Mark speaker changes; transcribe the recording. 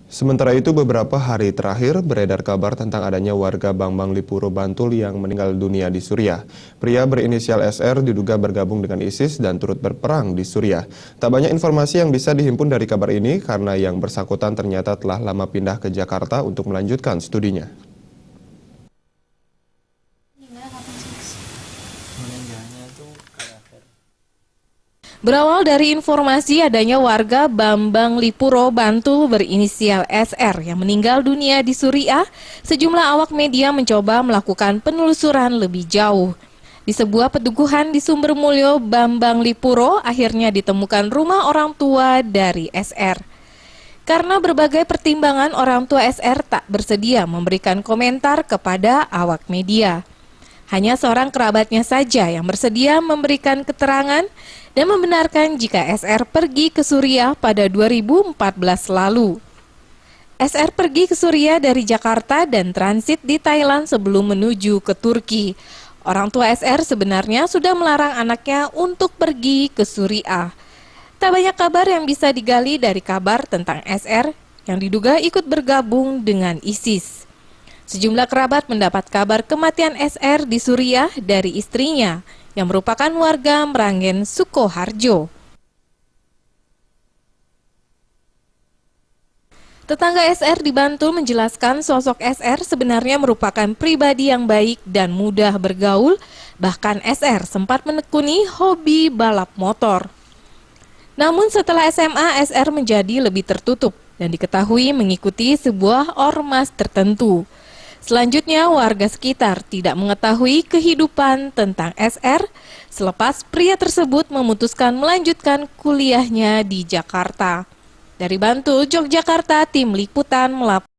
Speaker 1: Sementara itu, beberapa hari terakhir beredar kabar tentang adanya warga Bambang Lipuro, Bantul yang meninggal dunia di Suriah. Pria berinisial SR diduga bergabung dengan ISIS dan turut berperang di Suriah. Tak banyak informasi yang bisa dihimpun dari kabar ini karena yang bersangkutan ternyata telah lama pindah ke Jakarta untuk melanjutkan studinya.
Speaker 2: Berawal dari informasi adanya warga Bambang Lipuro, Bantul berinisial SR yang meninggal dunia di Suriah, sejumlah awak media mencoba melakukan penelusuran lebih jauh. Di sebuah pedukuhan di Sumbermulyo, Bambang Lipuro akhirnya ditemukan rumah orang tua dari SR. Karena berbagai pertimbangan, orang tua SR tak bersedia memberikan komentar kepada awak media. Hanya seorang kerabatnya saja yang bersedia memberikan keterangan dan membenarkan jika SR pergi ke Suriah pada 2014 lalu. SR pergi ke Suriah dari Jakarta dan transit di Thailand sebelum menuju ke Turki. Orang tua SR sebenarnya sudah melarang anaknya untuk pergi ke Suriah. Tak banyak kabar yang bisa digali dari kabar tentang SR yang diduga ikut bergabung dengan ISIS. Sejumlah kerabat mendapat kabar kematian SR di Suriah dari istrinya yang merupakan warga Meranggen, Sukoharjo. Tetangga SR di Bantul menjelaskan sosok SR sebenarnya merupakan pribadi yang baik dan mudah bergaul, bahkan SR sempat menekuni hobi balap motor. Namun setelah SMA, SR menjadi lebih tertutup dan diketahui mengikuti sebuah ormas tertentu. Selanjutnya, warga sekitar tidak mengetahui kehidupan tentang SR selepas pria tersebut memutuskan melanjutkan kuliahnya di Jakarta. Dari Bantul, Yogyakarta, Tim Liputan melaporkan.